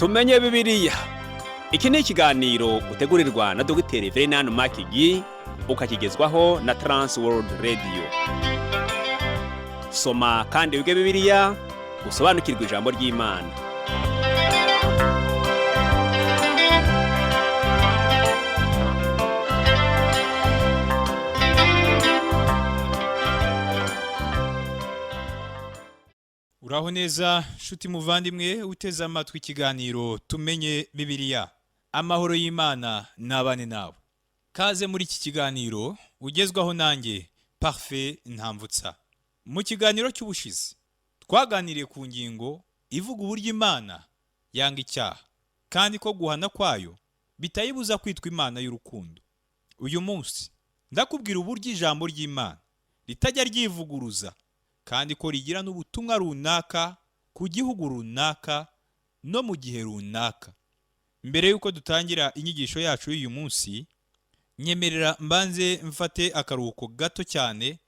tumenye Bibiliya. Iki ni ikiganiro utegurirwa na Dr. Verenano Makigi ukakigezwaho na Trans World Radio. Soma kandi wige Bibiliya usobanukirwe ijambo ry'Imana. Uraho neza shuti muvandimwe uteze amatwi ikiganiro tumenye Bibiliya. Amahoro y'Imana nabane nawe. Kaze muri iki kiganiro ugezwaho nanjye Parfait Ntamvutsa. Mu kiganiro cy'ubushize twaganiriye ku ngingo ivuga uburyo Imana yanga icyaha kandi ko guhana kwayo bitayibuza kwitwa Imana y'urukundo. Uyu munsi ndakubwira uburyo ijambo ry'Imana ritajya ryivuguruza kandi ko rigira n'ubutumwa runaka ku gihugu runaka no mu gihe runaka. Mbere yuko dutangira inyigisho yacu y'uyu munsi, nyemerera mbanze mfate akaruhuko gato cyane,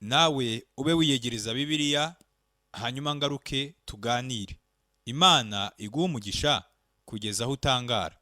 nawe ube wiyegereza Bibiliya, hanyuma ngaruke tuganire. Imana iguhe umugisha kugeza aho utangara.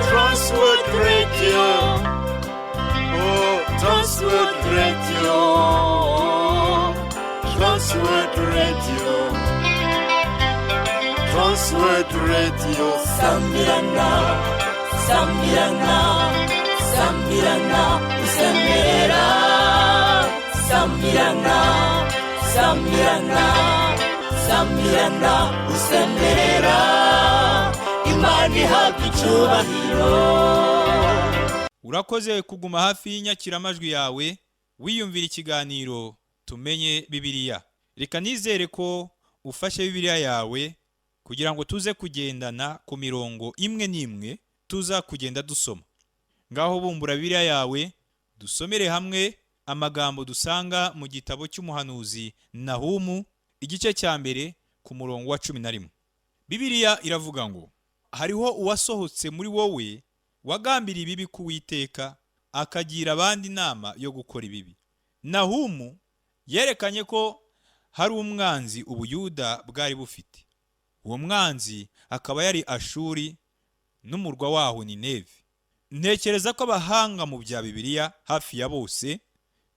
Transworld Radio, oh, Transworld Radio, Transworld Radio, Transworld Radio, Sambirana, Sambirana, Sambirana, Usemera, Sambirana, Sambirana, Sambirana, Usemera. Urakoze kuguma hafi y'inyakiramajwi yawe wiyumvira ikiganiro tumenye Bibiliya. Reka nizere ko ufashe Bibiliya yawe kugira ngo tuze kugendana ku mirongo imwe n'imwe tuza kugenda dusoma. Ngaho bumbura Bibiliya yawe dusomere hamwe amagambo dusanga mu gitabo cy'umuhanuzi Nahumu igice cya mbere ku murongo wa 11. Bibiliya iravuga ngo hariho uwasohotse muri wowe wagambira ibibi ku Uwiteka akagira abandi inama yo gukora ibibi. Nahumu yerekanye ko hari umwanzi Ubuyuda bwari bufite. Uwo mwanzi akaba yari Ashuri n'umurwa waho Nineve. Ntekereza ko abahanga mu bya Bibiliya hafi ya bose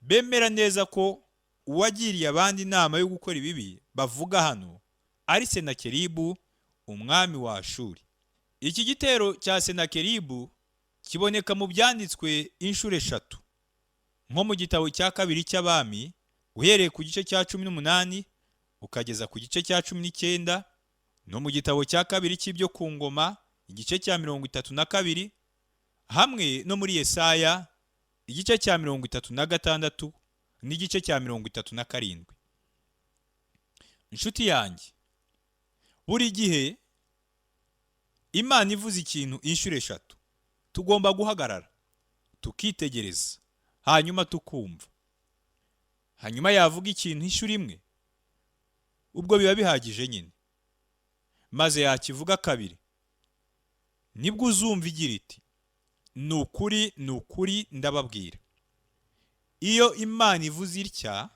bemera neza ko uwagiriye abandi inama yo gukora ibibi bavuga hano ari Senakeribu, umwami wa Ashuri. Iki gitero cya Senakeribu kiboneka mu byanditswe inshuro 3, nko mu gitabo cya kabiri cy'Abami uhereye ku gice cya 18 ukageza ku gice cya 19, no mu gitabo cya kabiri cy'ibyo ku ngoma igice cya 32, hamwe no muri Yesaya igice cya 36 n'igice cya 37. Inshuti yanjye, buri gihe Imana ivuze ikintu inshuro 3, tugomba guhagarara tukitegereza hanyuma tukumva. Hanyuma yavuga ikintu inshuro 1, ubwo biba bihagije nyine, maze yakivuga kabiri, nibwo uzumva igira iti ni ukuri ndababwira. Iyo Imana ivuze itya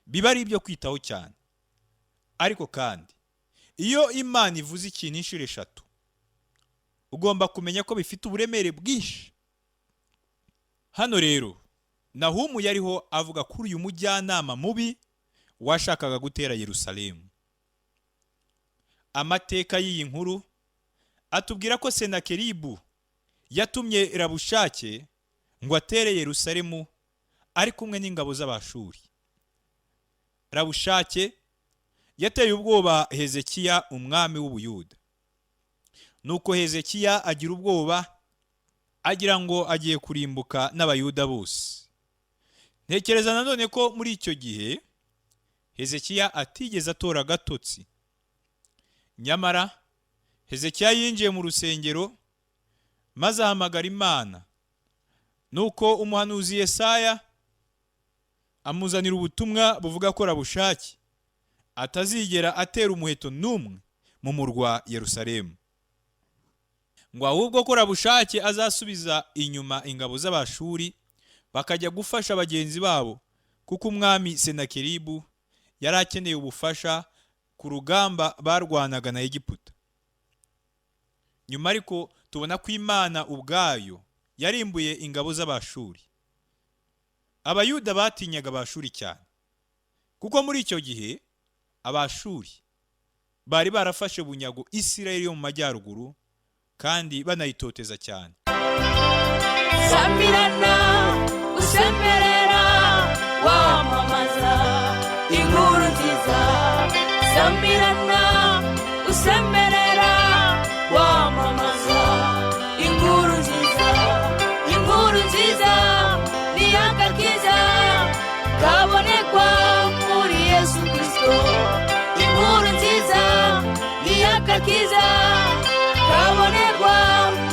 biba ari ibyo kwitaho cyane. Ariko kandi iyo Imana ivuze ikintu inshuro 3, ugomba kumenya ko bifite uburemere bwinshi. Hano rero Nahumu yariho avuga kuri uyu mujyanama mubi washakaga gutera Yerusalemu. Amateka y'iyi nkuru atubwira ko Senakeribu yatumye Rabushake ngo atere Yerusalemu ari kumwe n'ingabo z'Abashuri. Rabushake yateye ubwoba Hezekiya umwami w'Ubuyuda. Nuko Hezekiya agira ubwoba, agira ngo agiye kurimbuka n'Abayuda bose. Ntekereza nanone ko muri icyo gihe Hezekiya atigeze atora agatotsi. Nyamara Hezekiya yinjiye mu rusengero maze ahamagara Imana nuko umuhanuzi Yesaya amuzanira ubutumwa buvuga ko Rabushaki atazigera atera umuheto n'umwe mu murwa Yerusalemu, ngo ahubwo ko Rabushaki azasubiza inyuma ingabo z'Abashuri bakajya gufasha bagenzi babo, kuko umwami Senakeribu yari akeneye ubufasha ku rugamba barwanaga na Egiputa. Nyuma ariko tubona ko Imana ubwayo yarimbuye ingabo z'Abashuri. Abayuda batinyaga Abashuri cyane, kuko muri icyo gihe Abashuri bari barafashe bunyago Isirayeli yo mu majyaruguru kandi banayitoteza cyane. Samirana usemerera wamamaza inkuru nziza. Samirana usemerera wamamaza inkuru nziza. Inkuru nziza ni agakiza kabonekwa muri Yesu Kristo. Inkuru nziza ni agakiza kabonekwa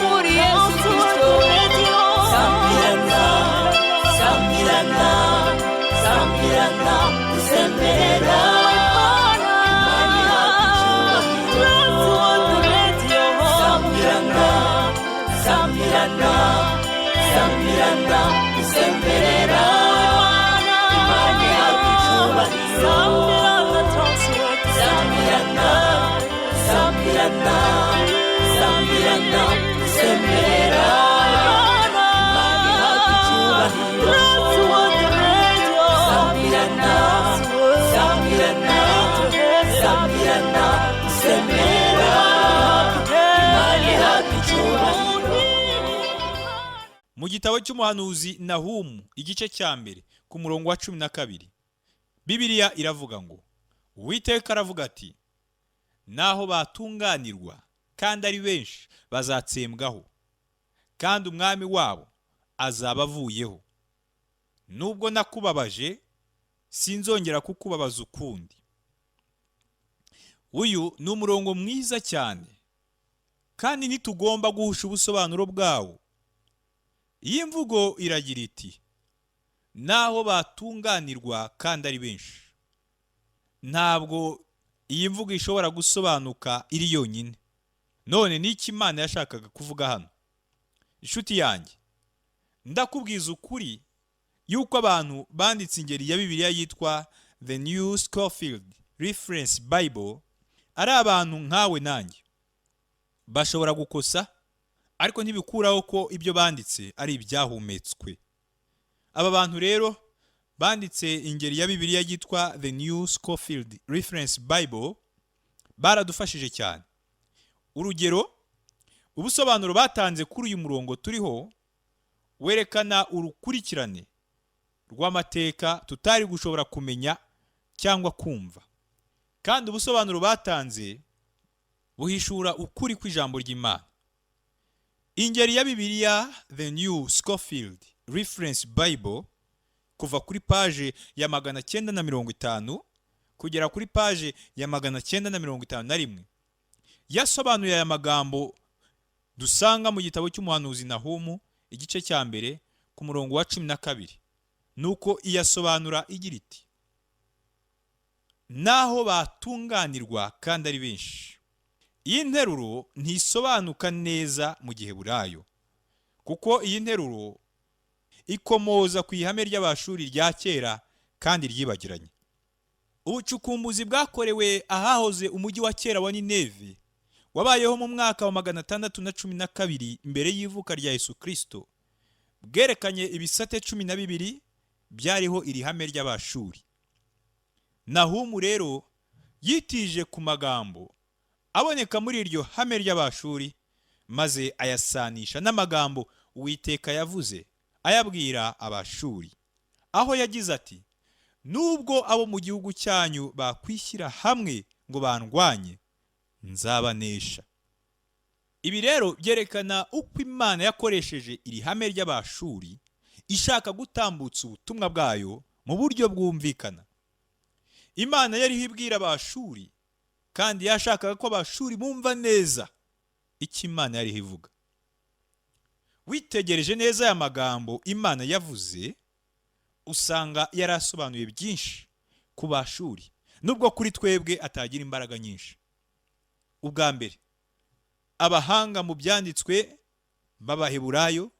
muri Yesu Kristo. Samirana, Samirana, Samirana usemerera Imani yacu. Samirana, Samirana, Samirana usemerera Imani yacu. Samirana, Samirana, Samirana usemerera Imani yacu. Samirana, Samirana, Samirana usemerera Imani yacu. Mu gitabo cy'umuhanuzi Nahumu igice cya mbere ku murongo wa 12, Bibiliya iravuga ngo Uwiteka aravuga ati, naho batunganirwa kandi ari benshi bazatsembwaho, kandi umwami wabo azaba avuyeho. Nubwo nakubabaje sinzongera kukubabaza ukundi. Uyu ni umurongo mwiza cyane, kandi ntitugomba guhusha ubusobanuro bwawo. Iyi mvugo iragira iti, naho batunganirwa kandi ari benshi. Ntabwo iyi mvugo ishobora gusobanuka iri yonyine. None n'iki Imana yashakaga kuvuga hano? Inshuti yanjye, ndakubwiza ukuri yuko abantu banditse ingeri ya Bibiliya yitwa The New Scofield Reference Bible ari abantu nkawe nanjye. Bashobora gukosa, ariko ntibikuraho ko ibyo banditse ari ibyahumetswe. Aba bantu rero banditse ingeri ya Bibiliya yitwa The New Scofield Reference Bible baradufashije cyane. Urugero, ubusobanuro batanze kuri uyu murongo turiho werekana urukurikirane rw'amateka tutari gushobora kumenya cyangwa kumva, kandi ubusobanuro batanze buhishura ukuri kw'ijambo ry'Imana. Ingeri ya Bibiliya The New Scofield Reference Bible kuva kuri paje ya 950 kugera kuri paje ya 951 yasobanuye aya magambo dusanga mu gitabo cy'umuhanuzi Nahumu igice cya mbere ku murongo wa 12. Nuko iyasobanura igira iti, naho batunganirwa kandi ari benshi. Iyi nteruro ntisobanuka neza mu Giheburayo, kuko iyi nteruro ikomoza ku ihame ry'Abashuri rya kera kandi ryibagiranye. Ubucukumbuzi bwakorewe ahahoze umujyi wa kera wa Nineve wabayeho mu mwaka wa 612 mbere y'ivuka rya Yesu Kristo bwerekanye ibisate 12 byariho iri hame ry'Abashuri. Nahumu rero yitije ku magambo aboneka muri iryo hame ry'Abashuri, maze ayasanisha n'amagambo Uwiteka yavuze ayabwira Abashuri, aho yagize ati, nubwo abo mu gihugu cyanyu bakwishyira hamwe ngo bandwanye, nzabanesha. Ibi rero byerekana uko Imana yakoresheje iri hame ry'Abashuri ishaka gutambutsa ubutumwa bwayo mu buryo bwumvikana. Imana yari ibwira Abashuri, kandi yashakaga ko Abashuri bumva neza icyo Imana yari ivuga. witegereje neza aya magambo Imana yavuze, usanga yarasobanuye byinshi ku Bashuri, nubwo kuri twebwe atagira imbaraga nyinshi. Ubwa mbere, abahanga mu byanditswe b'Abaheburayo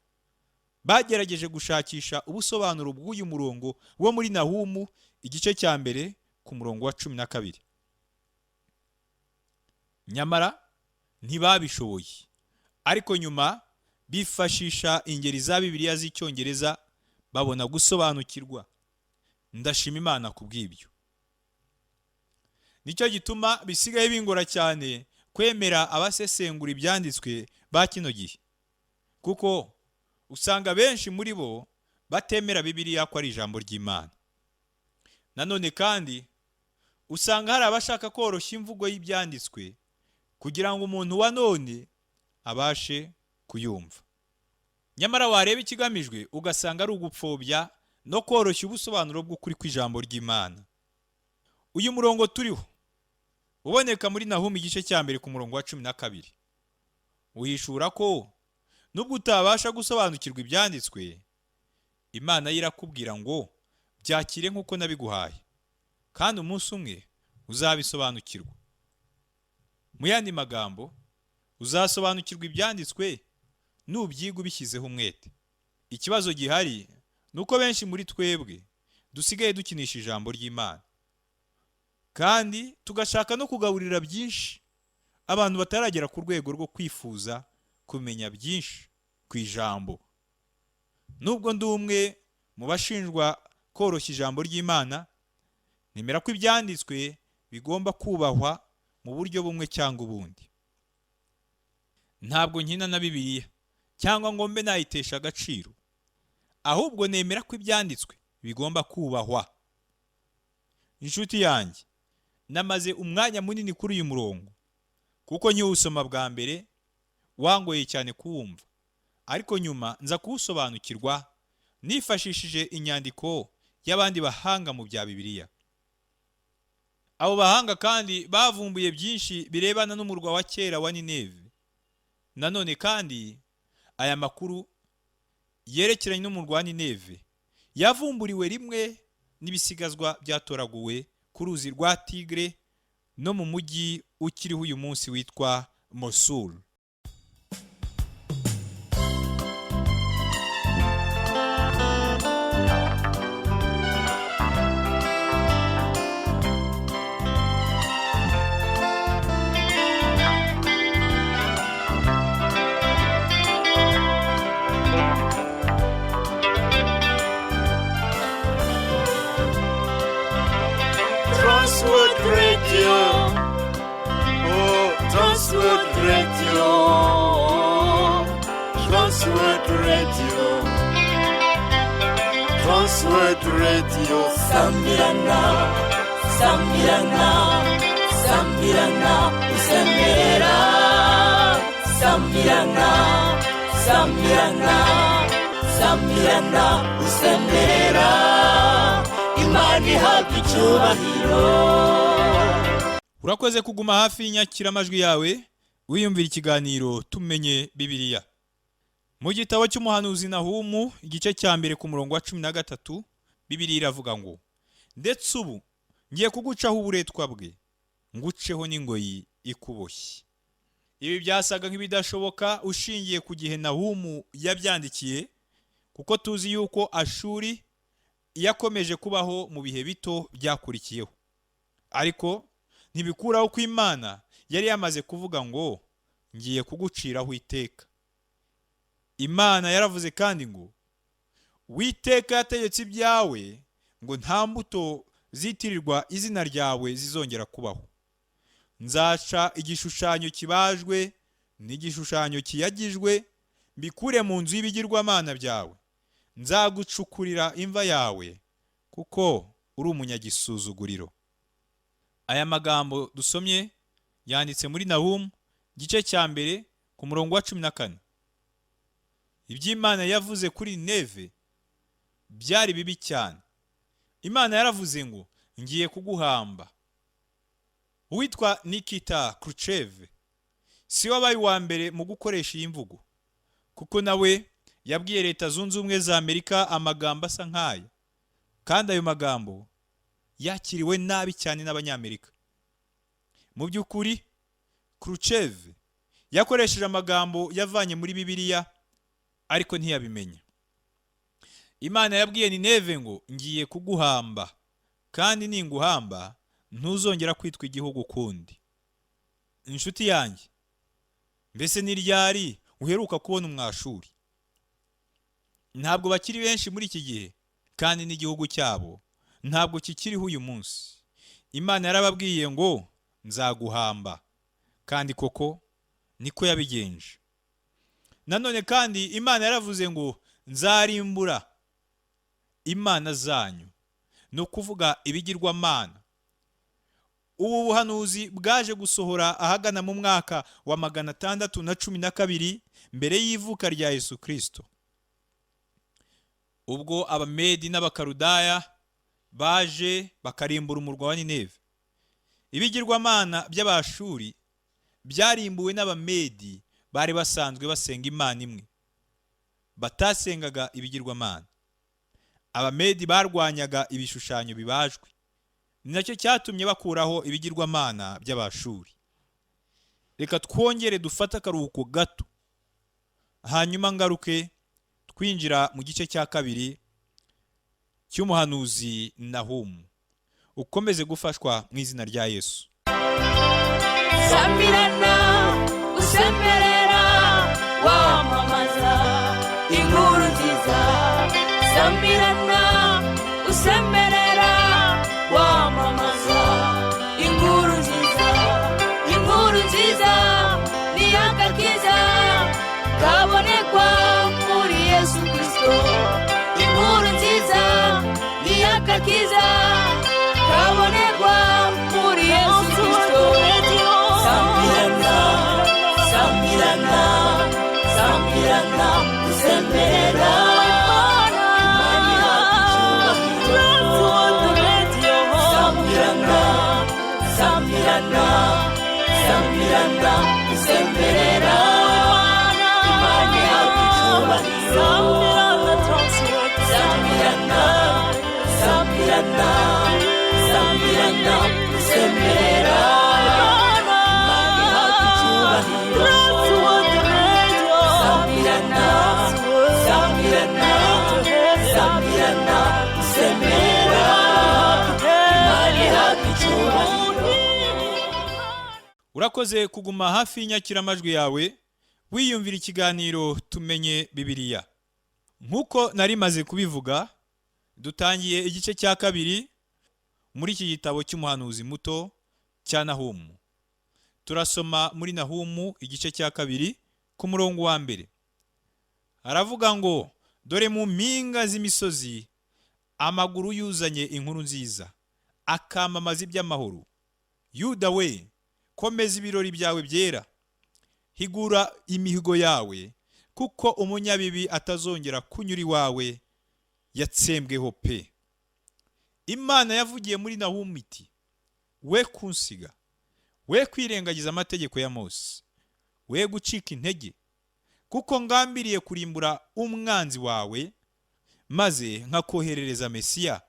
bagerageje gushakisha ubusobanuro bw'uyu murongo wo muri Nahumu igice cya mbere ku murongo wa 12. Nyamara ntibabishoboye, ariko nyuma bifashisha ingeri za Bibiliya z'icyongereza babona gusobanukirwa. Ndashima Imana kubw'ibyo. Nicyo gituma bisigaye bingora cyane kwemera abasesengura ibyanditswe ba kino gihe, kuko usanga benshi muri bo batemera Bibiliya ko ari ijambo ry'Imana. Nanone kandi usanga hari abashaka koroshya imvugo y'ibyanditswe kugira ngo umuntu wa none abashe kuyumva. Nyamara wareba ikigamijwe ugasanga ari ugupfobya no koroshya ubusobanuro bw'ukuri kw'ijambo ry'Imana. Uyu murongo turiho uboneka muri Nahumu igice cya mbere ku murongo wa 12. Uhishura ko nubwo utabasha gusobanukirwa ibyanditswe, Imana irakubwira ngo byakire nk'uko nabiguhaye, kandi umunsi umwe uzabisobanukirwa. Mu yandi magambo, uzasobanukirwa ibyanditswe nubyiga ubishyizeho umwete. Ikibazo gihari nuko benshi muri twebwe dusigaye dukinisha ijambo ry'Imana, kandi tugashaka no kugaburira byinshi abantu bataragera ku rwego rwo kwifuza kumenya byinshi ku ijambo. Nubwo ndi umwe mu bashinjwa koroshya ijambo ry'Imana, nemera ko ibyanditswe bigomba kubahwa mu buryo bumwe cyangwa ubundi. Ntabwo nkina na Bibiliya cyangwa ngo mbe nayitesha agaciro, ahubwo nemera ko ibyanditswe bigomba kubahwa. Inshuti yanjye, namaze umwanya munini kuri uyu murongo, kuko nkiwusoma bwa mbere wangoye cyane kuwumva, ariko nyuma nza kuwusobanukirwa nifashishije inyandiko y'abandi bahanga mu bya Bibiliya. Abo bahanga kandi bavumbuye byinshi birebana n'umurwa wa kera wa Nineve. Nanone kandi aya makuru yerekeranye n'umurwa wa Nineve yavumburiwe rimwe n'ibisigazwa byatoraguwe ku ruzi rwa Tigre no mu mujyi ukiriho uyu munsi witwa Mosul. Transworld Radio. Oh, Transworld Radio. Transworld Radio. Transworld Radio. Sambirana, Sambirana, Sambirana, Usembera. Sambirana, Sambirana, Sambirana, Usembera. Imana ihabwa icyubahiro. Urakoze kuguma hafi y'inyakiramajwi yawe wiyumvira ikiganiro tumenye Bibiliya. Mu gitabo cy'umuhanuzi Nahumu igice cya mbere ku murongo wa 13, Bibiliya iravuga ngo, ndetse ubu ngiye kugucaho uburetwa bwe, nguceho n'ingoyi ikuboshye. Ibi byasaga nk'ibidashoboka ushingiye ku gihe Nahumu yabyandikiye, kuko tuzi yuko Ashuri yakomeje kubaho mu bihe bito byakurikiyeho. Ariko ntibikuraho ko Imana yari yamaze kuvuga ngo ngiye kuguciraho iteka. Imana yaravuze kandi ngo Uwiteka yategetse ibyawe ngo nta mbuto zitirirwa izina ryawe zizongera kubaho. Nzaca igishushanyo kibajwe n'igishushanyo kiyagijwe mbikure mu nzu y'ibigirwamana byawe. Nzagucukurira imva yawe kuko uri umunyagisuzuguriro. Aya magambo dusomye yanditse muri Nahumu gice cya mbere ku murongo wa 14. Iby'Imana yavuze kuri Nineve byari bibi cyane. Imana yaravuze ngo ngiye kuguhamba. Uwitwa Nikita Khrushchev si wabaye wa mbere mu gukoresha iyi mvugo, kuko nawe yabwiye Leta Zunze Ubumwe za Amerika amagambo asa nk'aya, kandi ayo magambo yakiriwe nabi cyane n'Abanyamerika. Mu by'ukuri Khrushchev yakoresheje amagambo yavanye muri Bibiliya, ariko ntiyabimenya. Imana yabwiye Nineve ngo ngiye kuguhamba, kandi ninguhamba ntuzongera kwitwa igihugu ukundi. Inshuti yanjye, mbese ni ryari uheruka kubona Umwashuri? Ntabwo bakiri benshi muri iki gihe, kandi n'igihugu cyabo ntabwo kikiriho uyu munsi. Imana yarababwiye ngo nzaguhamba, kandi koko niko yabigenje. Nanone kandi Imana yaravuze ngo nzarimbura imana zanyu, no kuvuga ibigirwamana. Ubu buhanuzi bwaje gusohora ahagana mu mwaka wa 612 mbere y'ivuka rya Yesu Kristo, ubwo Abamedi n'Abakarudaya baje bakarimbura umurwa wa Nineve. Ibigirwamana by'Abashuri byarimbuwe n'Abamedi bari basanzwe basenga Imana imwe, batasengaga ibigirwamana. Abamedi barwanyaga ibishushanyo bibajwe, ni nacyo cyatumye bakuraho ibigirwamana by'Abashuri. Reka twongere dufate akaruhuko gato, hanyuma ngaruke twinjira mu gice cya kabiri cy'umuhanuzi Nahumu. Ukomeze gufashwa mu izina rya Yesu. Sambirana usemberera wamamaza inkuru nziza. Sambirana usemberera wamamaza inkuru nziza. Inkuru nziza ni agakiza kabonekwa muri Yesu Kristo. Inkuru nziza ni agakiza kabonekwa muri Yesu Kristo. Sambirana, sambirana, sambirana usemberera imani yacu. Sambirana, sambirana, sambirana usemberera imani yacu. Sambirana, sambirana, sambirana usemberera imani yacu. Sambirana, sambirana, sambirana usemberera imani yacu. Urakoze kuguma hafi y'inyakiramajwi yawe wiyumvira ikiganiro Tumenye Bibiliya. Nkuko nari maze kubivuga, dutangiye igice cya kabiri muri iki gitabo cy'umuhanuzi muto cya Nahumu. Turasoma muri Nahumu igice cya kabiri ku murongo wa mbere. Aravuga ngo dore mu mpinga z'imisozi amaguru yuzanye inkuru nziza, akamamaza iby'amahoro. Yuda we, komeza ibirori byawe byera, higura imihigo yawe, kuko umunyabibi atazongera kunyura iwawe yatsembweho pe. Imana yavugiye muri Nahumu iti, we kunsiga, we kwirengagiza amategeko ya Mose, we gucika intege, kuko ngambiriye kurimbura umwanzi wawe, maze nkakoherereza Mesiya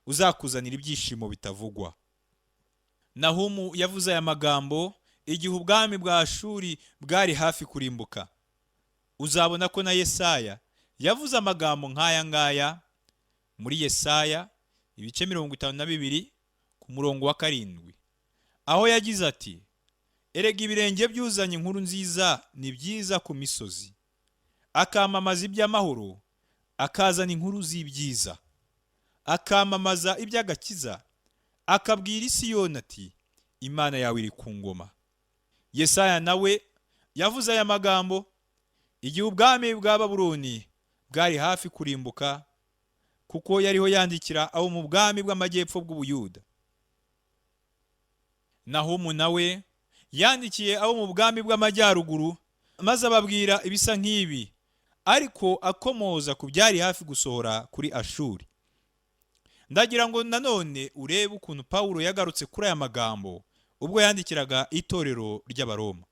uzakuzanira ibyishimo bitavugwa. Nahumu yavuze aya magambo igihe ubwami bwa Ashuri bwari hafi kurimbuka. Uzabona ko na Yesaya yavuze amagambo nk'aya ngaya muri Yesaya ibice 52 ku murongo wa 7, aho yagize ati, erega ibirenge byuzanye inkuru nziza ni byiza ku misozi, akamamaza iby'amahoro, akazana inkuru z'ibyiza, akamamaza iby'agakiza, akabwira Isiyoni ati, Imana yawe iri ku ngoma. Yesaya nawe yavuze aya magambo igihe ubwami bwa Babuloni bwari hafi kurimbuka, kuko yariho yandikira abo mu bwami bw'amajyepfo bw'Ubuyuda. Nahumu nawe yandikiye abo mu bwami bw'amajyaruguru, maze ababwira ibisa nk'ibi, ariko akomoza ku byari hafi gusohora kuri Ashuri. Ndagira ngo nanone urebe ukuntu Pawulo yagarutse kuri aya magambo ubwo yandikiraga itorero ry'Abaroma.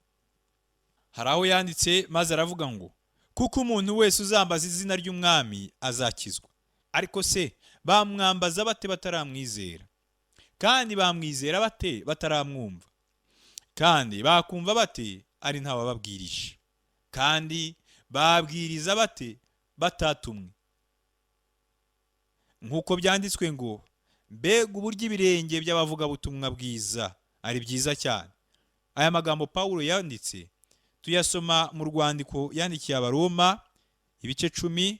Hari aho yanditse maze aravuga ngo, kuko umuntu wese uzambaza izina ry'umwami azakizwa. Ariko se bamwambaza bate bataramwizera? Kandi bamwizera bate bataramwumva? Kandi bakumva bate ari ntawababwirije? Kandi babwiriza bate batatumwe? Nk'uko byanditswe ngo, mbega uburyo ibirenge by'abavugabutumwa bwiza ari byiza cyane. Aya magambo Pawulo yanditse tuyasoma mu rwandiko yandikiye Abaroma ibice 10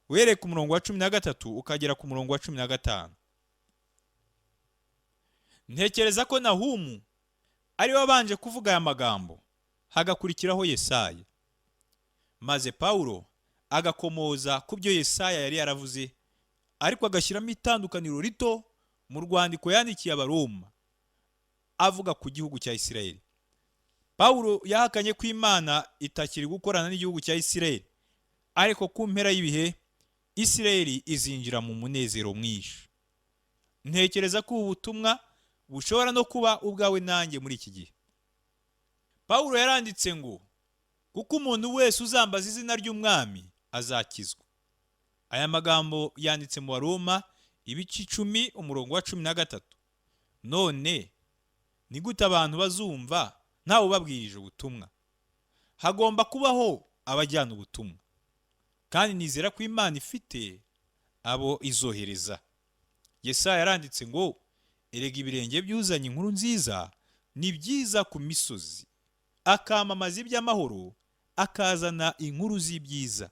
uhereye ku murongo wa 13 ukagera ku murongo wa 15. Ntekereza ko Nahumu ari wabanje kuvuga aya magambo, hagakurikiraho Yesaya, maze Pawulo agakomoza ku byo Yesaya yari yaravuze, ariko agashyiramo itandukaniro rito mu rwandiko yandikiye Abaroma avuga ku gihugu cya Isirayeli. Pawulo yahakanye ko Imana itakiri gukorana n'igihugu cya Isirayeli, ariko ku mpera y'ibihe Isirayeli izinjira mu munezero mwinshi. Ntekereza ko ubu butumwa bushobora no kuba ubwawe nanjye muri iki gihe. Pawulo yaranditse ngo, kuko umuntu wese uzambaza izina ry'umwami azakizwa. Aya magambo yanditse mu Baroma ibice 10 umurongo wa 13. None ni gute abantu bazumva ntawe ubabwirije ubutumwa? Hagomba kubaho abajyana ubutumwa, kandi nizera ko Imana ifite abo izohereza. Yesaya yaranditse ngo, erega ibirenge byuzanye inkuru nziza ni byiza ku misozi, akamamaza iby'amahoro, akazana inkuru z'ibyiza.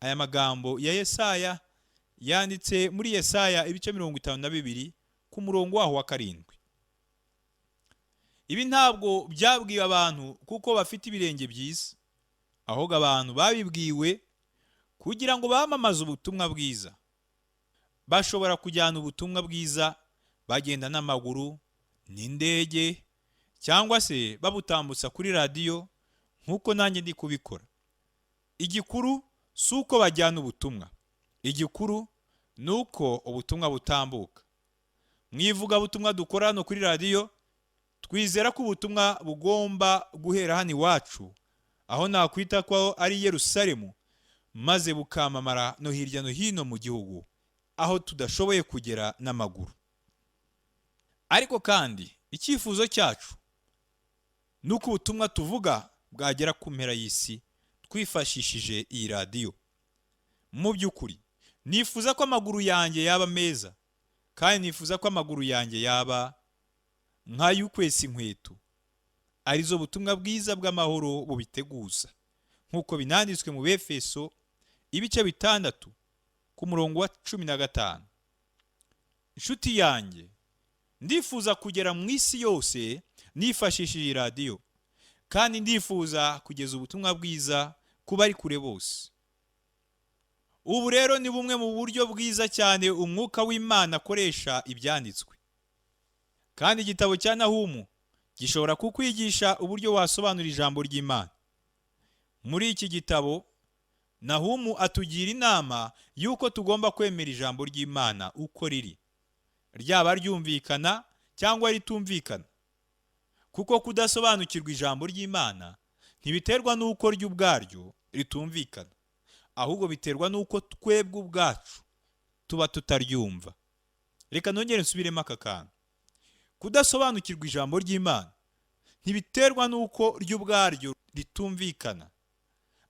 Aya magambo ya Yesaya yanditse muri Yesaya ibice 52 ku murongo waho wa 7. Ibi ntabwo byabwiwe abantu kuko bafite ibirenge byiza, ahubwo abantu babibwiwe kugira ngo bamamaze ubutumwa bwiza. Bashobora kujyana ubutumwa bwiza bagenda n'amaguru, n'indege, cyangwa se babutambutsa kuri radiyo nk'uko nanjye ndi kubikora. Igikuru si uko bajyana ubutumwa, igikuru ni uko ubutumwa butambuka. Mwivuga butumwa dukora hano kuri radiyo, twizera ko ubutumwa bugomba guhera hano iwacu, aho nakwita ko ari Yerusalemu, maze bukamamara no hirya no hino mu gihugu, aho tudashoboye kugera n'amaguru. Ariko kandi icyifuzo cyacu ni uko ubutumwa tuvuga bwagera ku mpera y'isi twifashishije iyi radiyo. Mu by'ukuri nifuza ko amaguru yanjye yaba meza, kandi nifuza ko amaguru yanjye yaba nk'ay'ukwesa inkweto, arizo butumwa bwiza bw'amahoro bubiteguza, nk'uko binanditswe mu Befeso ibice 6 ku murongo wa 15. Inshuti yanjye, ndifuza kugera mu isi yose nifashishije iyi radiyo, kandi ndifuza kugeza ubutumwa bwiza ku bari kure bose. Ubu rero ni bumwe mu buryo bwiza cyane umwuka w'Imana akoresha ibyanditswe. Kandi igitabo cya Nahumu gishobora kukwigisha uburyo wasobanura ijambo ry'Imana. Muri iki gitabo Nahumu atugira inama y'uko tugomba kwemera ijambo ry'Imana uko riri, ryaba ryumvikana cyangwa ritumvikana. Kuko kudasobanukirwa ijambo ry'Imana ntibiterwa n'uko ryo ubwaryo ritumvikana, ahubwo biterwa n'uko twebwe ubwacu tuba tutaryumva. Reka nongere nsubiremo aka kantu. Kudasobanukirwa ijambo ry'Imana ntibiterwa n'uko ryo ubwaryo ritumvikana,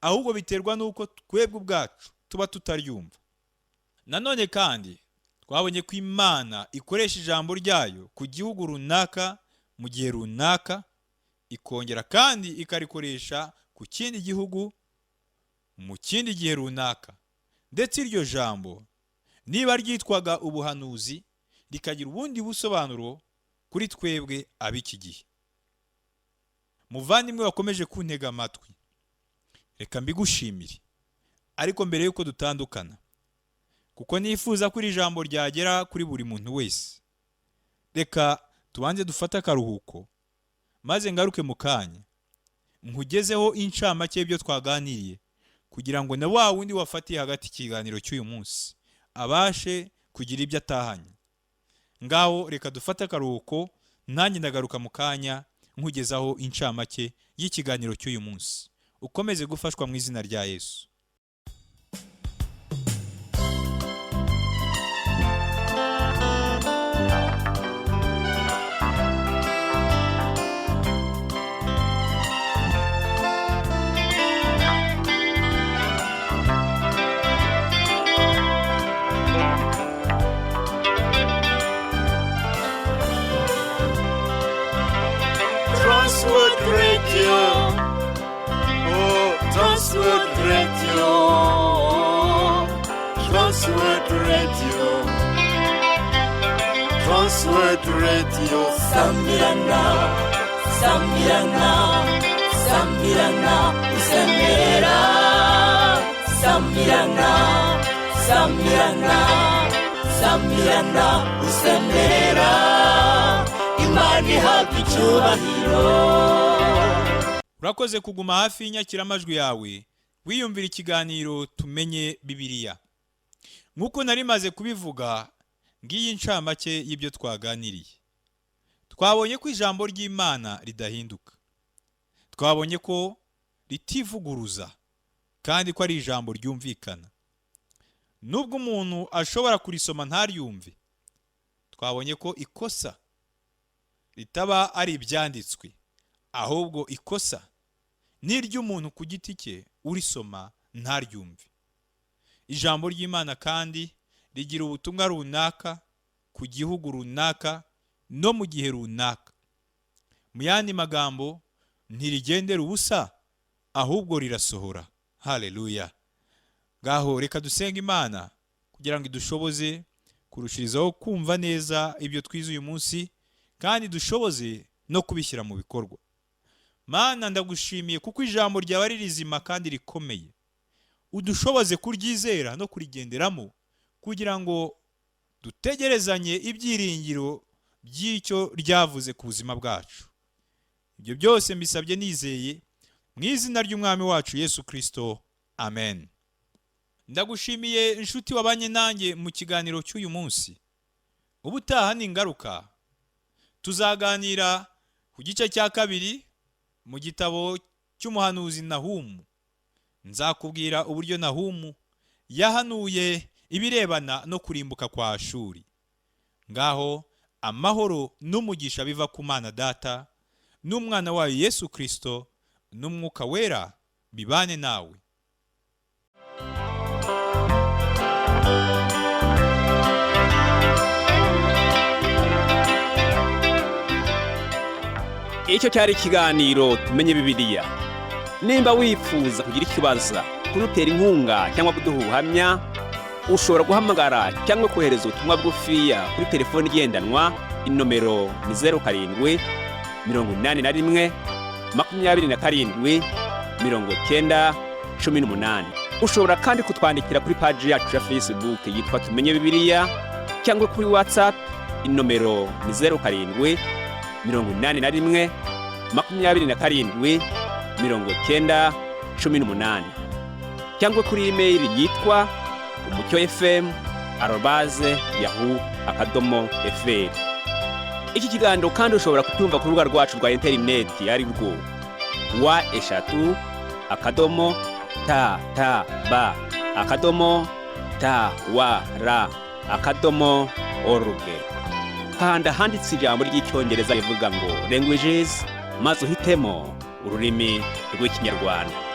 ahubwo biterwa n'uko twebwe ubwacu tuba tutaryumva. Nanone kandi twabonye ko Imana ikoresha ijambo ryayo ku gihugu runaka mu gihe runaka, ikongera kandi ikarikoresha ku kindi gihugu mu kindi gihe runaka. Ndetse iryo jambo niba ryitwaga ubuhanuzi, rikagira ubundi busobanuro kuri twebwe ab'iki gihe. Muvandimwe wakomeje kuntega amatwi, reka mbigushimire. Ariko mbere yuko dutandukana, kuko nifuza ko iri jambo ryagera kuri buri muntu wese, reka tubanze dufate akaruhuko, maze ngaruke mu kanya nkugezeho incamake y'ibyo twaganiriye, kugira ngo na wa wundi wafatiye hagati ikiganiro cy'uyu munsi abashe kugira ibyo atahanye. Ngaho reka dufate akaruhuko, nanjye ndagaruka mu kanya nkugezaho incamake y'ikiganiro cy'uyu munsi. ukomeze gufashwa mu izina rya Yesu. Transworld Radio. Oh, Transworld Radio. Transworld Radio. Transworld Radio. Sambirana, Sambirana, Sambirana, Usembera. Sambirana, Sambirana, Sambirana, Usembera. Imani hapi icyubahiro. Urakoze kuguma hafi y'inyakiramajwi yawe wiyumvira ikiganiro tumenye Bibiliya. Nk'uko nari maze kubivuga, ngiyi ncamake y'ibyo twaganiriye. Twabonye ko ijambo ry'Imana ridahinduka. Twabonye ko ritivuguruza kandi ko ari ijambo ryumvikana. Nubwo umuntu ashobora kurisoma ntaryumve, twabonye ko ikosa ritaba ari ibyanditswe, ahubwo ikosa n'iry'umuntu ku giti cye urisoma ntaryumve. Ijambo ry'Imana kandi rigira ubutumwa runaka ku gihugu runaka no mu gihe runaka. Mu yandi magambo, ntirigendera ubusa, ahubwo rirasohora. Haleluya. Ngaho reka dusenga Imana kugira ngo idushoboze kurushirizaho kumva neza ibyo twize uyu munsi, kandi dushoboze no kubishyira mu bikorwa. Mana, ndagushimiye kuko ijambo ryawe ari rizima kandi rikomeye. Udushoboze kuryizera no kurigenderamo kugira ngo dutegerezanye ibyiringiro by'icyo ryavuze ku buzima bwacu. Ibyo byose mbisabye nizeye mu izina ry'Umwami wacu Yesu Kristo. Amen. Ndagushimiye inshuti wabanye nanjye mu kiganiro cy'uyu munsi. Ubutaha ningaruka tuzaganira ku gice cya kabiri mu gitabo cy'umuhanuzi Nahumu. Nzakubwira uburyo Nahumu yahanuye ibirebana no kurimbuka kwa Ashuri. Ngaho amahoro n'umugisha biva ku Mana Data n'Umwana wayo Yesu Kristo n'Umwuka Wera bibane nawe. Icyo cyari ikiganiro tumenye Bibiliya. Nimba wifuza kugira ikibazo, kudutera inkunga cyangwa kuduha ubuhamya, ushobora guhamagara cyangwa kohereza ubutumwa bugufiya kuri telefoni igendanwa. Inomero ni 07 81 27 90 18. Ushobora kandi kutwandikira kuri page yacu ya Facebook yitwa Tumenye Bibiliya, cyangwa kuri WhatsApp. Inomero ni 07 81 27 90 18, cyangwa kuri email yitwa umucyofm@yahoo.fr. Iki kiganiro kandi ushobora kutumva ku rubuga rwacu rwa interineti ari rwo wa#tab.tawr.org. Kanda handitse ijambo ry'icyongereza rivuga ngo languages, maze uhitemo ururimi rw'Ikinyarwanda.